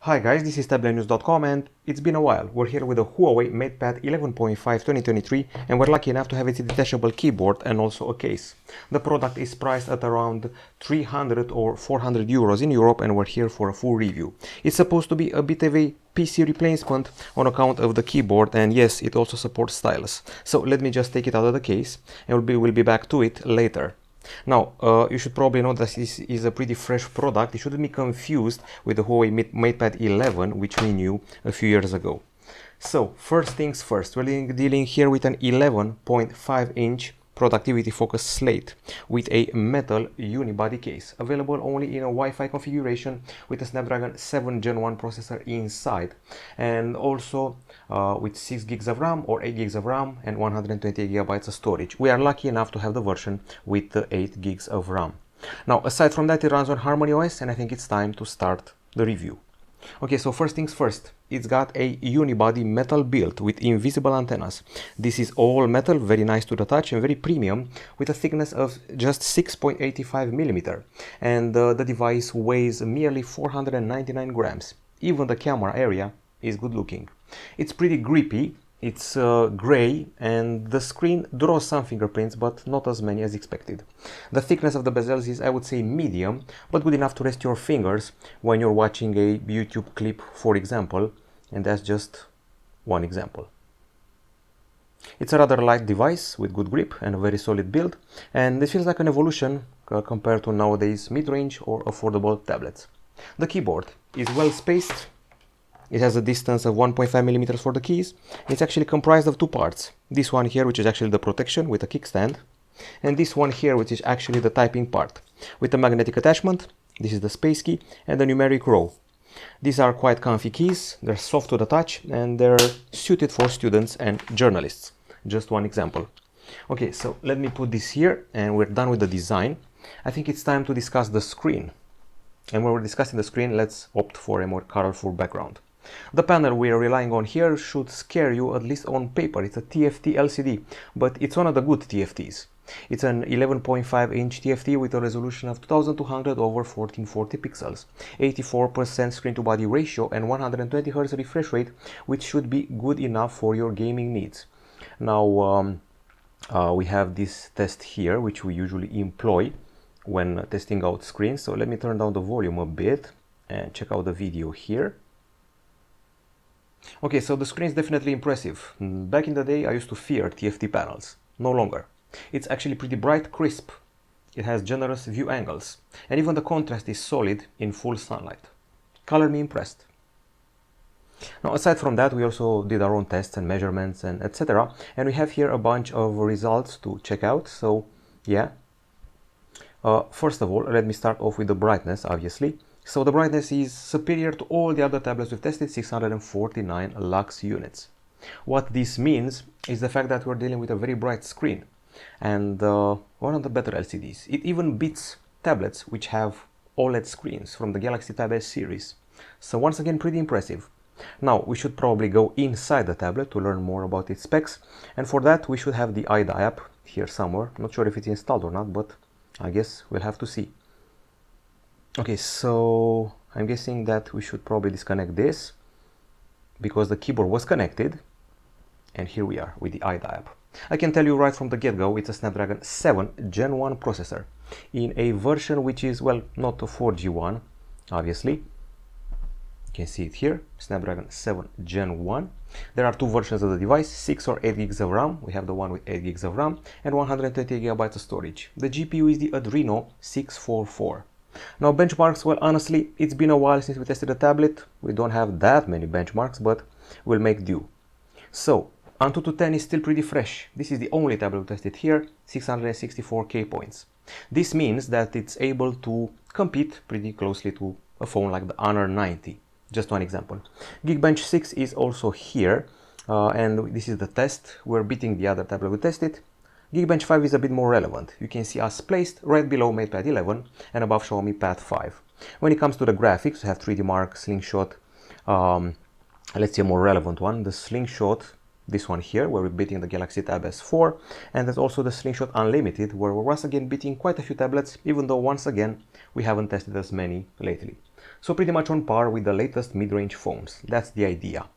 Hi guys, this is Tablet-News.com and it's been a while. We're here with a HUAWEI MatePad 11.5 2023 and we're lucky enough to have its detachable keyboard and also a case. The product is priced at around 300 or 400 euros in Europe and we're here for a full review. It's supposed to be a bit of a PC replacement on account of the keyboard, and yes, it also supports stylus. So let me just take it out of the case and we'll be back to it later. Now, you should probably know that this is a pretty fresh product. It shouldn't be confused with the HUAWEI MatePad 11, which we knew a few years ago. So, first things first, we're dealing here with an 11.5-inch productivity-focused slate with a metal unibody case, available only in a Wi-Fi configuration with a Snapdragon 7 Gen 1 processor inside, and also with 6 gigs of RAM or 8 gigs of RAM and 128 gigabytes of storage. We are lucky enough to have the version with the 8 gigs of RAM. Now, aside from that, it runs on HarmonyOS, and I think it's time to start the review. Okay, so first things first, it's got a unibody metal build with invisible antennas. This is all metal, very nice to the touch and very premium, with a thickness of just 6.85 millimeter, and the device weighs merely 499 grams. Even the camera area is good looking. It's pretty grippy. It's gray and the screen draws some fingerprints, but not as many as expected. The thickness of the bezels is, I would say, medium, but good enough to rest your fingers when you're watching a YouTube clip, for example, and that's just one example. It's a rather light device with good grip and a very solid build, and this feels like an evolution compared to nowadays mid-range or affordable tablets. The keyboard is well spaced. It has a distance of 1.5 millimeters for the keys. It's actually comprised of two parts. This one here, which is actually the protection with a kickstand, and this one here, which is actually the typing part. With the magnetic attachment, this is the space key, and the numeric row. These are quite comfy keys, they're soft to the touch, and they're suited for students and journalists. Just one example. Okay, so let me put this here, and we're done with the design. I think it's time to discuss the screen. And when we're discussing the screen, let's opt for a more colorful background. The panel we are relying on here should scare you, at least on paper. It's a TFT LCD, but it's one of the good TFTs. It's an 11.5-inch TFT with a resolution of 2200 over 1440 pixels, 84% screen-to-body ratio, and 120 Hz refresh rate, which should be good enough for your gaming needs. Now, we have this test here, which we usually employ when testing out screens. So let me turn down the volume a bit and check out the video here. Okay, so the screen is definitely impressive. Back in the day, I used to fear TFT panels. No longer. It's actually pretty bright, crisp. It has generous view angles, and even the contrast is solid in full sunlight. Color me impressed. Now, aside from that, we also did our own tests and measurements and etc. And we have here a bunch of results to check out. So, yeah. First of all, let me start off with the brightness, obviously. So the brightness is superior to all the other tablets we've tested, 649 lux units. What this means is the fact that we're dealing with a very bright screen and one of the better LCDs. It even beats tablets which have OLED screens from the Galaxy Tab S series. So once again, pretty impressive. Now, we should probably go inside the tablet to learn more about its specs, and for that we should have the IDA app here somewhere. Not sure if it's installed or not, but I guess we'll have to see. Okay, so I'm guessing that we should probably disconnect this because the keyboard was connected, and here we are with the IDA app. I can tell you right from the get-go, it's a Snapdragon 7 Gen 1 processor in a version which is, well, not a 4G one, obviously. You can see it here, Snapdragon 7 Gen 1. There are two versions of the device, 6 or 8 gigs of RAM. We have the one with 8 gigs of RAM and 128 gigabytes of storage. The GPU is the Adreno 644. Now, benchmarks, well, honestly, it's been a while since we tested the tablet. We don't have that many benchmarks, but we'll make do. So, Antutu 10 is still pretty fresh. This is the only tablet we tested here, 664K points. This means that it's able to compete pretty closely to a phone like the Honor 90. Just one example. Geekbench 6 is also here, and this is the test. We're beating the other tablet we tested. Geekbench 5 is a bit more relevant. You can see us placed right below MatePad 11 and above HUAWEI Pad 5. When it comes to the graphics, we have 3D Mark, Slingshot, let's see a more relevant one, the Slingshot, this one here, where we're beating the Galaxy Tab S4, and there's also the Slingshot Unlimited, where we're once again beating quite a few tablets, even though once again we haven't tested as many lately. So pretty much on par with the latest mid-range phones. That's the idea.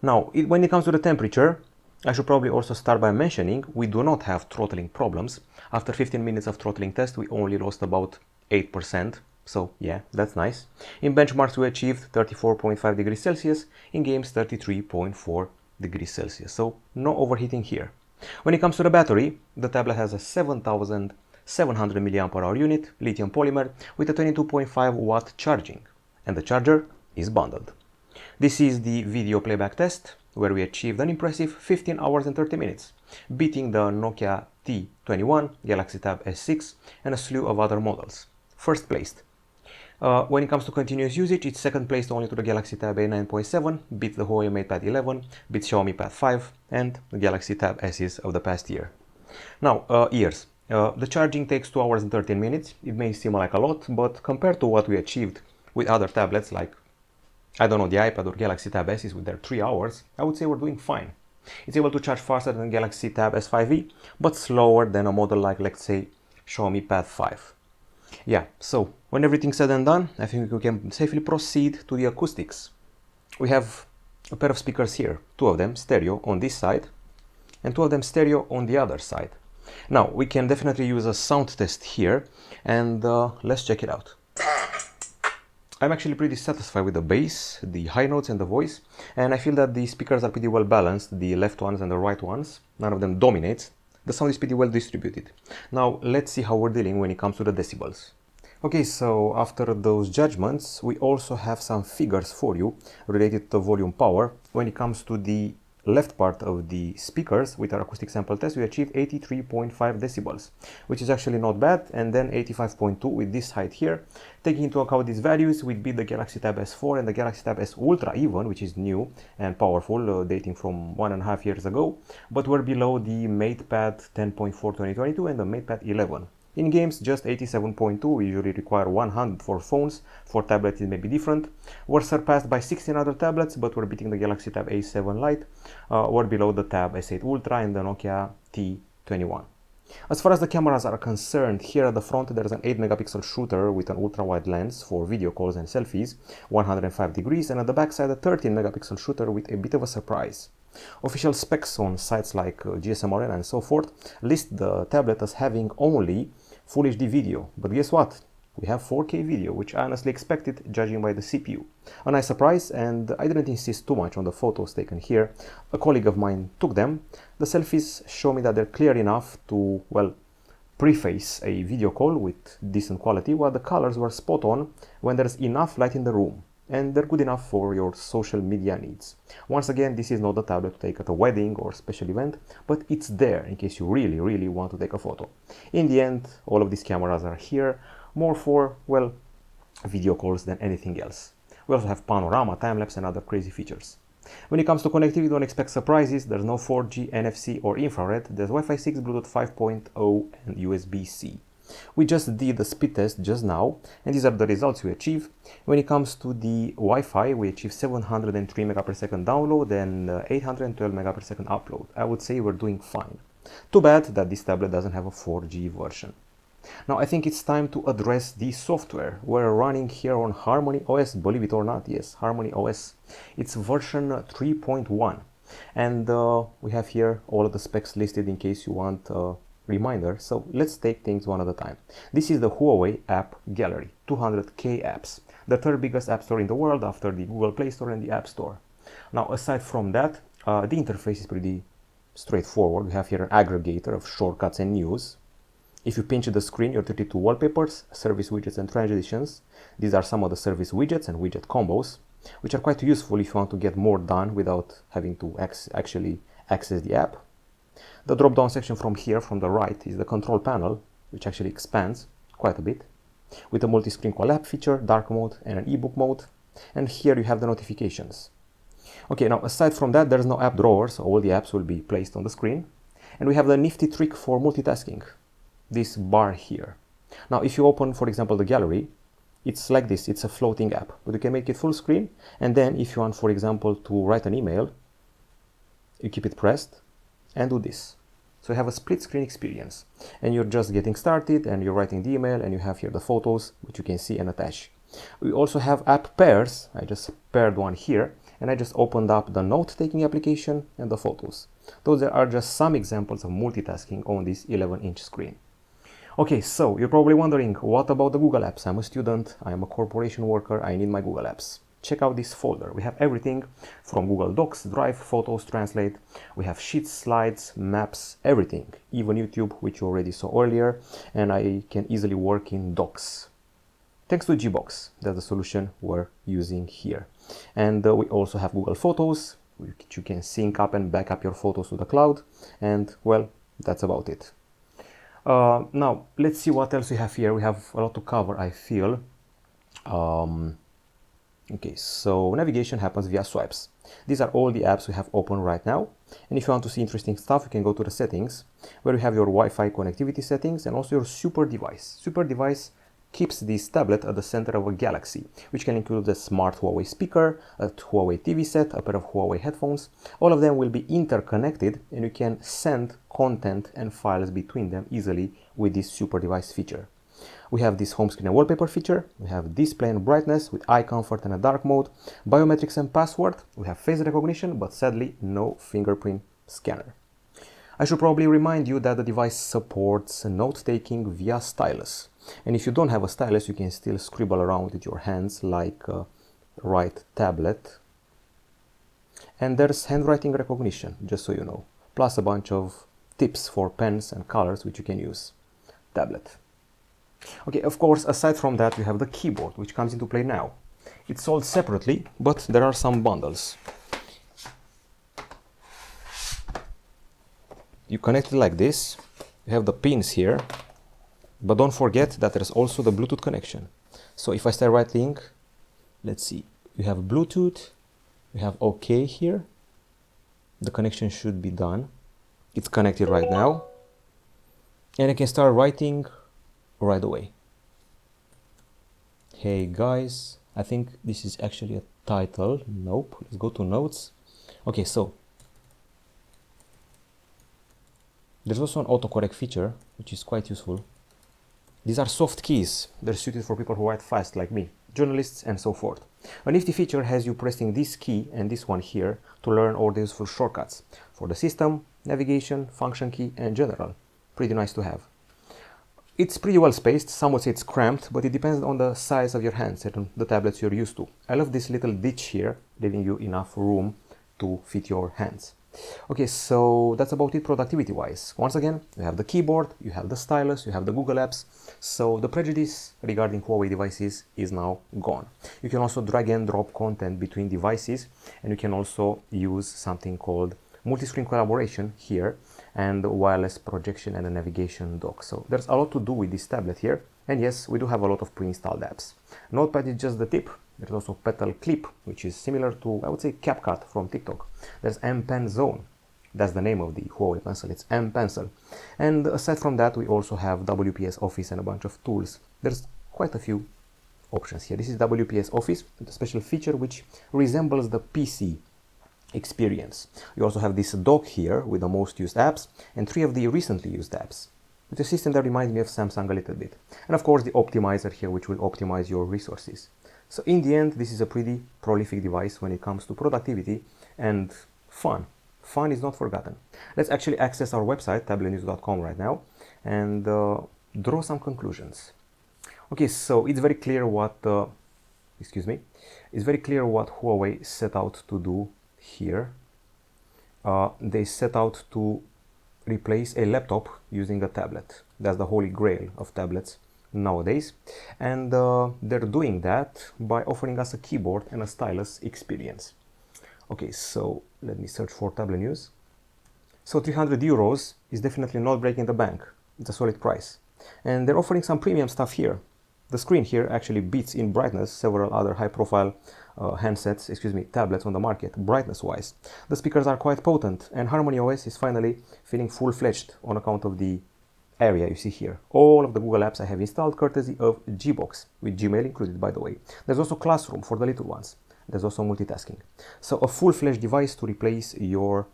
Now, when it comes to the temperature, I should probably also start by mentioning we do not have throttling problems. After 15 minutes of throttling test, we only lost about 8%. So yeah, that's nice. In benchmarks, we achieved 34.5 degrees Celsius, in games 33.4 degrees Celsius. So no overheating here. When it comes to the battery, the tablet has a 7,700 mAh unit, lithium polymer, with a 22.5 watt charging, and the charger is bundled. This is the video playback test, where we achieved an impressive 15 hours and 30 minutes, beating the Nokia T21, Galaxy Tab S6, and a slew of other models. First placed. When it comes to continuous usage, it's second placed only to the Galaxy Tab A9.7, beats the HUAWEI MatePad 11, beats Xiaomi Pad 5, and the Galaxy Tab S's of the past year. Now, years. The charging takes 2 hours and 13 minutes. It may seem like a lot, but compared to what we achieved with other tablets like, I don't know, the iPad or Galaxy Tab S's with their 3 hours, I would say we're doing fine. It's able to charge faster than Galaxy Tab S5e, but slower than a model like, let's say, Xiaomi Pad 5. Yeah, so when everything's said and done, I think we can safely proceed to the acoustics. We have a pair of speakers here, 2 of them stereo on this side, and 2 of them stereo on the other side. Now, we can definitely use a sound test here, and let's check it out. I'm actually pretty satisfied with the bass, the high notes and the voice, and I feel that the speakers are pretty well balanced, the left ones and the right ones. None of them dominates. The sound is pretty well distributed. Now, let's see how we're dealing when it comes to the decibels. Okay, so after those judgments, we also have some figures for you related to volume power. When it comes to the left part of the speakers, with our acoustic sample test, we achieved 83.5 decibels, which is actually not bad, and then 85.2 with this height here. Taking into account these values, we beat the Galaxy Tab S4 and the Galaxy Tab S Ultra even, which is new and powerful, dating from 1.5 years ago, but we're below the MatePad 10.4 2022 and the MatePad 11. In games, just 87.2, we usually require 100 for phones, for tablets it may be different. We're surpassed by 16 other tablets, but we're beating the Galaxy Tab A7 Lite, we're below the Tab S8 Ultra and the Nokia T21. As far as the cameras are concerned, here at the front there's an 8 megapixel shooter with an ultra-wide lens for video calls and selfies, 105 degrees, and at the backside a 13 megapixel shooter with a bit of a surprise. Official specs on sites like GSM Arena and so forth list the tablet as having only Full HD video, but guess what? We have 4K video, which I honestly expected judging by the CPU. A nice surprise, and I didn't insist too much on the photos taken here. A colleague of mine took them. The selfies show me that they're clear enough to, well, preface a video call with decent quality, while the colors were spot on when there's enough light in the room, and they're good enough for your social media needs. Once again, this is not the tablet to take at a wedding or special event, but it's there in case you really want to take a photo. In the end, all of these cameras are here more for, well, video calls than anything else. We also have panorama, time-lapse and other crazy features. When it comes to connectivity, don't expect surprises. There's no 4G, NFC or infrared. There's Wi-Fi 6, Bluetooth 5.0 and USB-C. We just did the speed test just now, and these are the results we achieve. When it comes to the Wi-Fi, we achieved 703 megapers download and 812 megapers upload. I would say we're doing fine. Too bad that this tablet doesn't have a 4G version. Now I think it's time to address the software. We're running here on HarmonyOS, believe it or not, yes, HarmonyOS. It's version 3.1, and we have here all of the specs listed in case you want reminder. So let's take things one at a time. This is the Huawei App Gallery, 200k apps, the third biggest app store in the world after the Google Play Store and the App Store. Now aside from that, the interface is pretty straightforward. We have here an aggregator of shortcuts and news. If you pinch the screen, you're treated to wallpapers, service widgets and transitions. These are some of the service widgets and widget combos, which are quite useful if you want to get more done without having to actually access the app. The drop-down section from here, from the right, is the control panel, which actually expands quite a bit, with a multi-screen call app feature, dark mode, and an ebook mode. And here you have the notifications. Okay, now aside from that, there's no app drawer, so all the apps will be placed on the screen. And we have the nifty trick for multitasking, this bar here. Now, if you open, for example, the gallery, it's like this, it's a floating app, but you can make it full screen. And then if you want, for example, to write an email, you keep it pressed and do this. So you have a split screen experience, and you're just getting started and you're writing the email, and you have here the photos, which you can see and attach. We also have app pairs. I just paired one here, and I just opened up the note-taking application and the photos. Those are just some examples of multitasking on this 11-inch screen. Okay, so you're probably wondering, what about the Google Apps? I'm a student, I'm a corporation worker, I need my Google Apps. Check out this folder. We have everything from Google Docs, Drive, Photos, Translate. We have Sheets, Slides, Maps, everything. Even YouTube, which you already saw earlier, and I can easily work in Docs. Thanks to Gbox, that's the solution we're using here. And we also have Google Photos, which you can sync up and back up your photos to the cloud. And well, that's about it. Now, let's see what else we have here. We have a lot to cover, I feel. Okay, so navigation happens via swipes. These are all the apps we have open right now. And if you want to see interesting stuff, you can go to the settings, where you have your Wi-Fi connectivity settings and also your super device. Super device keeps this tablet at the center of a galaxy, which can include a smart Huawei speaker, a Huawei TV set, a pair of Huawei headphones. All of them will be interconnected, and you can send content and files between them easily with this super device feature. We have this home screen and wallpaper feature, we have display and brightness with eye comfort and a dark mode, biometrics and password, we have face recognition, but sadly no fingerprint scanner. I should probably remind you that the device supports note-taking via stylus. And if you don't have a stylus, you can still scribble around with your hands like a right tablet. And there's handwriting recognition, just so you know, plus a bunch of tips for pens and colors which you can use. Tablet. Okay, of course, aside from that, we have the keyboard, which comes into play now. It's sold separately, but there are some bundles. You connect it like this. You have the pins here, but don't forget that there's also the Bluetooth connection. So if I start writing, let's see, you have Bluetooth, you have OK here. The connection should be done. It's connected right now. And I can start writing right away. Hey guys, I think this is actually a title. Nope, let's go to notes. Okay, so there's also an autocorrect feature, which is quite useful. These are soft keys. They're suited for people who write fast like me, journalists and so forth. A nifty feature has you pressing this key and this one here to learn all the useful shortcuts for the system, navigation, function key and general. Pretty nice to have. It's pretty well spaced. Some would say it's cramped, but it depends on the size of your hands and the tablets you're used to. I love this little ditch here, leaving you enough room to fit your hands. Okay, so that's about it productivity-wise. Once again, you have the keyboard, you have the stylus, you have the Google Apps, so the prejudice regarding Huawei devices is now gone. You can also drag and drop content between devices, and you can also use something called multi-screen collaboration here, and wireless projection and a navigation dock. So there's a lot to do with this tablet here, and yes, we do have a lot of pre-installed apps. Notepad is just the tip. There's also Petal Clip, which is similar to, I would say, CapCut from TikTok. There's M Pen Zone. That's the name of the Huawei pencil. It's M Pencil. And aside from that, we also have WPS Office and a bunch of tools. There's quite a few options here. This is WPS Office, a special feature which resembles the PC experience. You also have this dock here with the most used apps and 3 of the recently used apps. It's a system that reminds me of Samsung a little bit. And of course the optimizer here, which will optimize your resources. So in the end, this is a pretty prolific device when it comes to productivity and fun. Fun is not forgotten. Let's actually access our website, Tablet-News.com right now, and draw some conclusions. Okay, so it's very clear what, it's very clear what Huawei set out to do here. They set out to replace a laptop using a tablet. That's the holy grail of tablets nowadays, and they're doing that by offering us a keyboard and a stylus experience. Okay, so let me search for Tablet News. So 300 euros is definitely not breaking the bank. It's a solid price, and they're offering some premium stuff here. The screen here actually beats in brightness several other high-profile tablets on the market, brightness-wise. The speakers are quite potent, and HarmonyOS is finally feeling full-fledged on account of the area you see here. All of the Google apps I have installed courtesy of Gbox, with Gmail included, by the way. There's also Classroom for the little ones. There's also multitasking. So a full-fledged device to replace your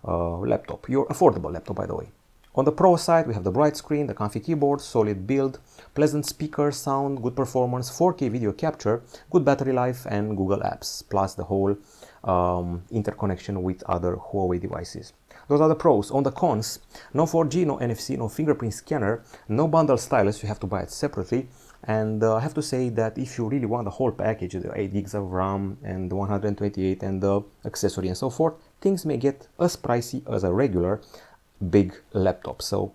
laptop, your affordable laptop, by the way. On the Pro side, we have the bright screen, the comfy keyboard, solid build, pleasant speakers, sound, good performance, 4K video capture, good battery life, and Google Apps, plus the whole interconnection with other Huawei devices. Those are the pros. On the cons, no 4G, no NFC, no fingerprint scanner, no bundle stylus, you have to buy it separately. And I have to say that if you really want the whole package, the 8 gigs of RAM and the 128 and the accessory and so forth, things may get as pricey as a regular big laptop. So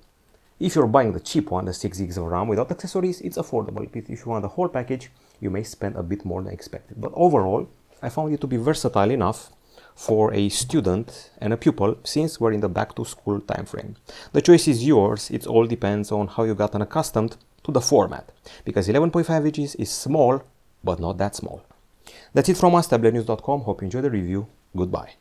if you're buying the cheap one, the 6 gigs of RAM without accessories, it's affordable. If you want the whole package, you may spend a bit more than expected. But overall, I found it to be versatile enough for a student and a pupil, since we're in the back to school time frame. The choice is yours. It all depends on how you gotten accustomed to the format, because 11.5 inches is small, but not that small. That's it from us, Tablet-News.com. Hope you enjoyed the review. Goodbye.